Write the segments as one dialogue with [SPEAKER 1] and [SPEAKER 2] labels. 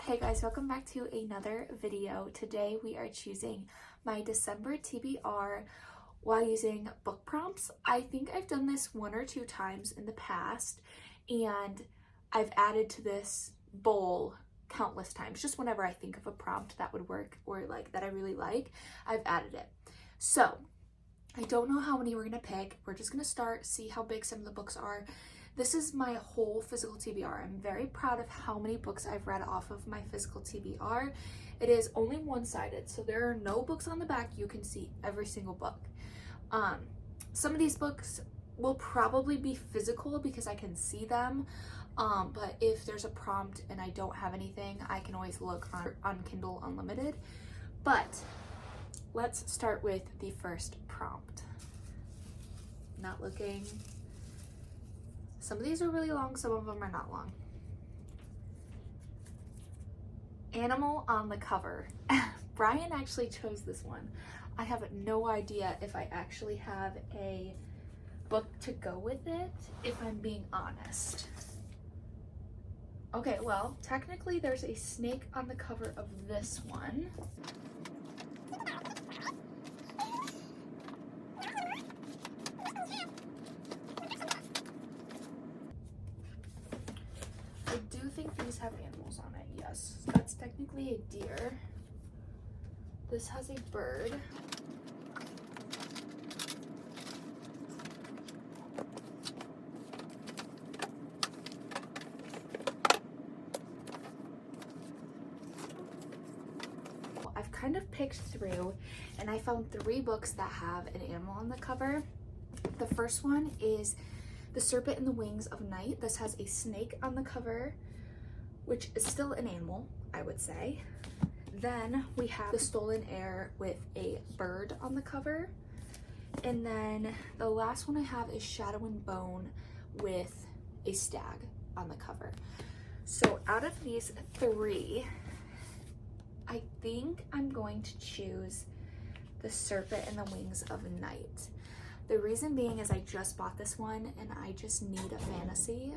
[SPEAKER 1] Hey guys, welcome back to another video. Today we are choosing my December TBR while using book prompts. I think I've done this one or two times in the past, and I've added to this bowl countless times. Just whenever I think of a prompt that would work or like that I really like, I've added it. So I don't know how many we're gonna pick. We're just gonna start, see how big some of the books are. This is my whole physical TBR. I'm very proud of how many books I've read off of my physical TBR. It is only one-sided, so there are no books on the back. You can see every single book. Some of these books will probably be physical because I can see them, but if there's a prompt and I don't have anything, I can always look on Kindle Unlimited. But let's start with the first prompt. Not looking. Some of these are really long, some of them are not long. Animal on the cover. Brian actually chose this one. I have no idea if I actually have a book to go with it, if I'm being honest. Okay, well, technically there's a snake on the cover of this one. I do think these have animals on it, yes. That's technically a deer. This has a bird. I've kind of picked through and I found 3 books that have an animal on the cover. The first one is The Serpent and the Wings of Night. This has a snake on the cover, which is still an animal, I would say. Then we have The Stolen Heir with a bird on the cover. And then the last one I have is Shadow and Bone with a stag on the cover. So out of these 3, I think I'm going to choose The Serpent and the Wings of Night. The reason being is I just bought this one and I just need a fantasy.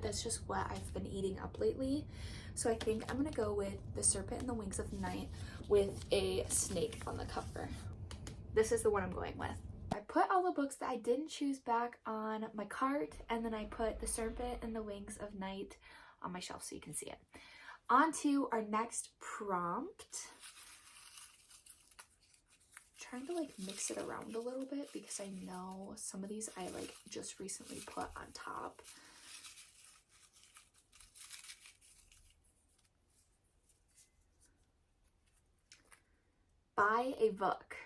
[SPEAKER 1] That's just what I've been eating up lately. So I think I'm gonna go with The Serpent and the Wings of Night with a snake on the cover. This is the one I'm going with. I put all the books that I didn't choose back on my cart, and then I put The Serpent and the Wings of Night on my shelf so you can see it. On to our next prompt. Trying to like mix it around a little bit because I know some of these I like just recently put on top. Buy a book.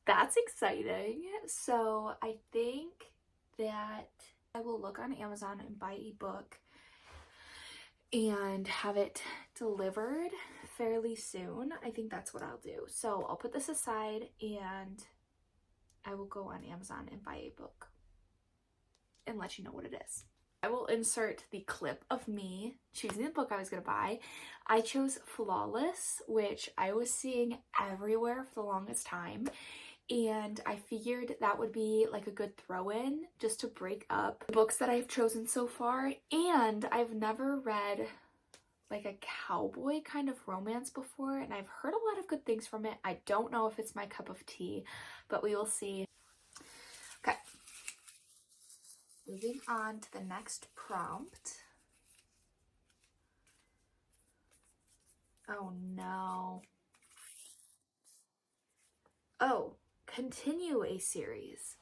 [SPEAKER 1] That's exciting. So I think that I will look on Amazon and buy a book and have it delivered fairly soon. I think that's what I'll do. So I'll put this aside and I will go on Amazon and buy a book and let you know what it is. I will insert the clip of me choosing the book I was gonna buy. I chose Flawless, which I was seeing everywhere for the longest time. And I figured that would be like a good throw-in just to break up the books that I've chosen so far. And I've never read like a cowboy kind of romance before, and I've heard a lot of good things from it. I don't know if it's my cup of tea, but we will see. Okay. Moving on to the next prompt. Oh no. Oh, continue a series.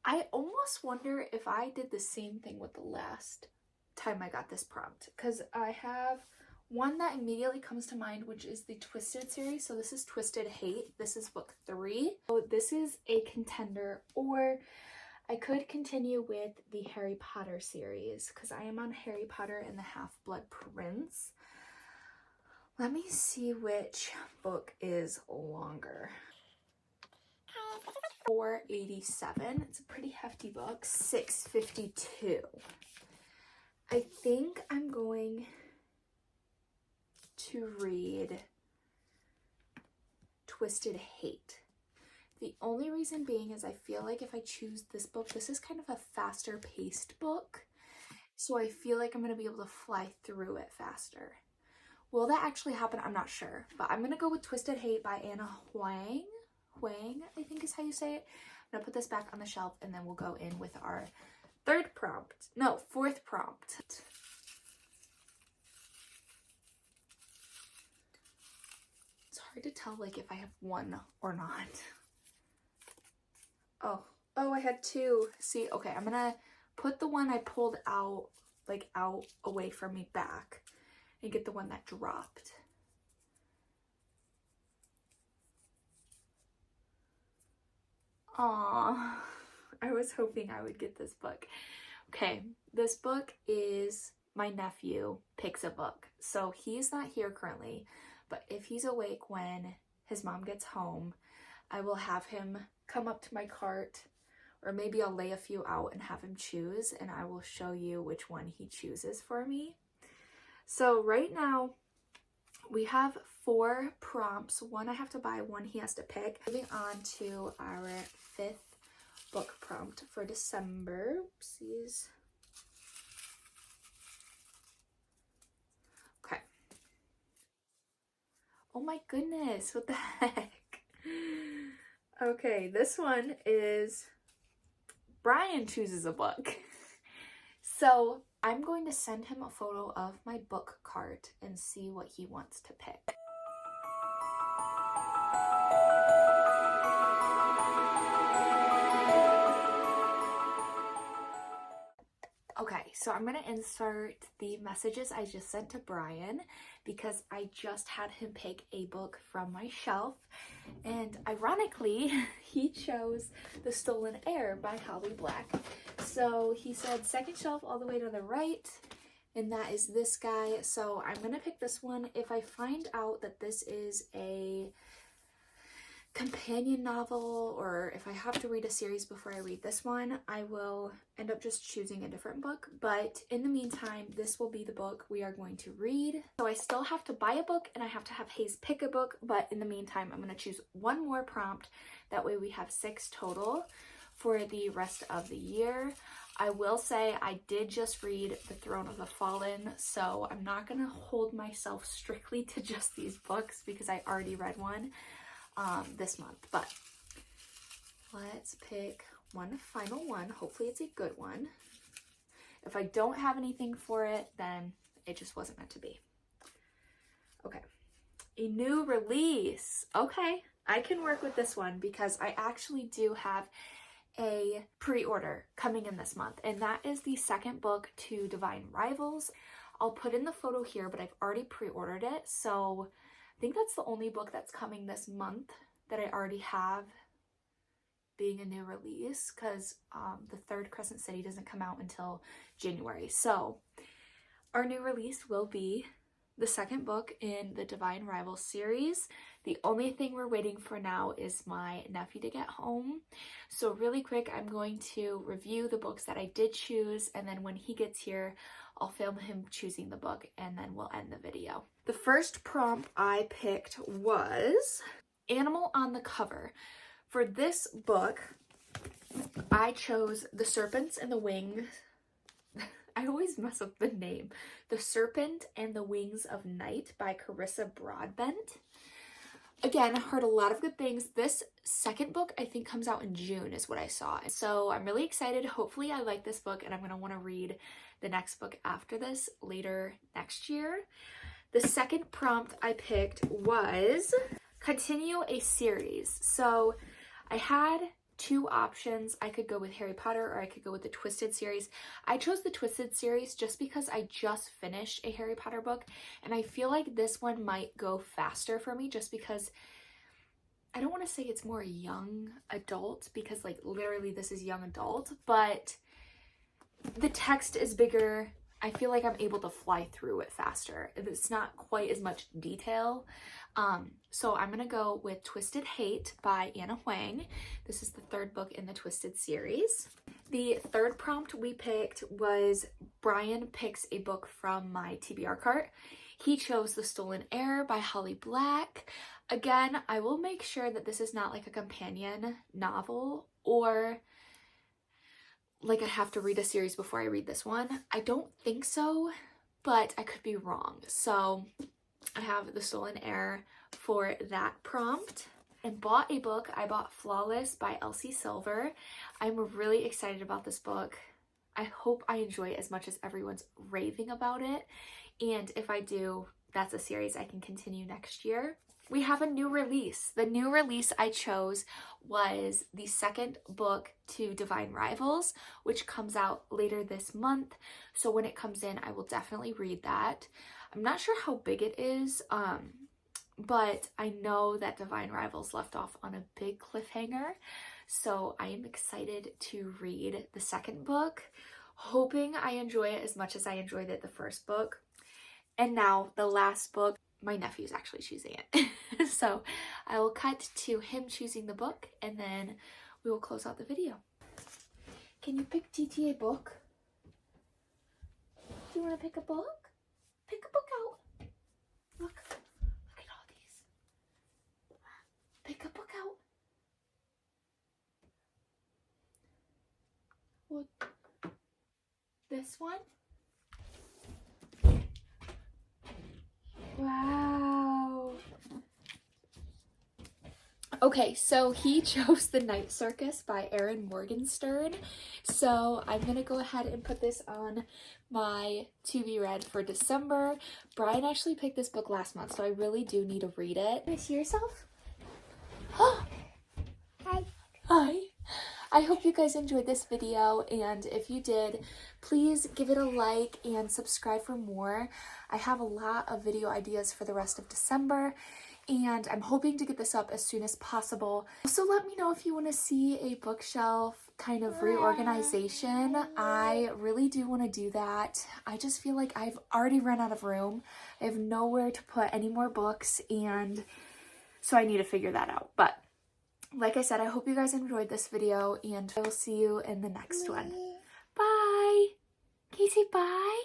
[SPEAKER 1] I almost wonder if I did the same thing with the last time I got this prompt, because I have one that immediately comes to mind, which is the Twisted series. So this is Twisted Hate. This is book 3. So this is a contender, or I could continue with the Harry Potter series because I am on Harry Potter and the Half-Blood Prince. Let me see which book is longer. 487. It's a pretty hefty book. 652. I think I'm going to read Twisted Hate. The only reason being is I feel like if I choose this book, this is kind of a faster paced book. So I feel like I'm going to be able to fly through it faster. Will that actually happen? I'm not sure. But I'm going to go with Twisted Hate by Anna Huang. Huang, I think is how you say it. I'm going to put this back on the shelf and then we'll go in with our fourth prompt. It's hard to tell like if I have one or not. Oh, I had two. See, okay, I'm gonna put the one I pulled out, like out away from me back and get the one that dropped. Aww, I was hoping I would get this book. Okay, this book is my nephew picks a book. So he's not here currently, but if he's awake when his mom gets home, I will have him come up to my cart, or maybe I'll lay a few out and have him choose, and I will show you which one he chooses for me. So right now we have 4 prompts. One I have to buy, one he has to pick. Moving on to our 5th book prompt for December. Oopsies. Okay. Oh my goodness, what the heck? Okay, this one is Brian chooses a book. So I'm going to send him a photo of my book cart and see what he wants to pick. Okay, so I'm going to insert the messages I just sent to Brian because I just had him pick a book from my shelf, and ironically, he chose The Stolen Heir by Holly Black. So he said second shelf all the way to the right, and that is this guy. So I'm going to pick this one. If I find out that this is a companion novel, or if I have to read a series before I read this one, I will end up just choosing a different book. But in the meantime, this will be the book we are going to read. So I still have to buy a book and I have to have Hayes pick a book, but in the meantime, I'm going to choose one more prompt. That way we have 6 total for the rest of the year. I will say I did just read The Throne of the Fallen, so I'm not going to hold myself strictly to just these books because I already read one this month. But let's pick one final one. Hopefully it's a good one. If I don't have anything for it, then it just wasn't meant to be. Okay, a new release. Okay, I can work with this one because I actually do have a pre-order coming in this month, and that is the second book to Divine Rivals. I'll put in the photo here, but I've already pre-ordered it, so I think that's the only book that's coming this month that I already have being a new release, because the third Crescent City doesn't come out until January. So our new release will be the second book in the Divine Rivals series. The only thing we're waiting for now is my nephew to get home. So really quick, I'm going to review the books that I did choose, and then when he gets here, I'll film him choosing the book, and then we'll end the video. The first prompt I picked was Animal on the Cover. For this book, I chose The Serpents and the Wings. I always mess up the name. The Serpent and the Wings of Night by Carissa Broadbent. Again, I heard a lot of good things. This second book, I think, comes out in June is what I saw. So I'm really excited. Hopefully I like this book and I'm going to want to read the next book after this later next year. The second prompt I picked was continue a series. So I had 2 options. I could go with Harry Potter or I could go with the Twisted series. I chose the Twisted series just because I just finished a Harry Potter book, and I feel like this one might go faster for me just because I don't want to say it's more young adult, because like literally this is young adult, but the text is bigger. I feel like I'm able to fly through it faster. It's not quite as much detail. So I'm going to go with Twisted Hate by Anna Huang. This is the 3rd book in the Twisted series. The third prompt we picked was Brian picks a book from my TBR cart. He chose The Stolen Heir by Holly Black. Again, I will make sure that this is not like a companion novel, or like I have to read a series before I read this one. I don't think so, but I could be wrong. So I have The Stolen Heir for that prompt. And bought a book. I bought Flawless by Elsie Silver. I'm really excited about this book. I hope I enjoy it as much as everyone's raving about it. And if I do, that's a series I can continue next year. We have a new release. The new release I chose was the second book to Divine Rivals, which comes out later this month. So when it comes in, I will definitely read that. I'm not sure how big it is, but I know that Divine Rivals left off on a big cliffhanger. So I am excited to read the second book, hoping I enjoy it as much as I enjoyed it the first book. And now the last book, my nephew's actually choosing it. So I will cut to him choosing the book and then we will close out the video. Can you pick TT a book? Do you want to pick a book? Pick a book out. Look at all these. Pick a book out. What? This one? Wow. Okay, so he chose The Night Circus by Erin Morgenstern. So I'm going to go ahead and put this on my to be read for December. Brian actually picked this book last month, so I really do need to read it. Can you see yourself? Hi. Hi. I hope you guys enjoyed this video, and if you did, please give it a like and subscribe for more. I have a lot of video ideas for the rest of December, and I'm hoping to get this up as soon as possible. Also, let me know if you want to see a bookshelf kind of reorganization. I really do want to do that. I just feel like I've already run out of room. I have nowhere to put any more books, and so I need to figure that out. But like I said, I hope you guys enjoyed this video, and I will see you in the next one. Bye! Can you say bye?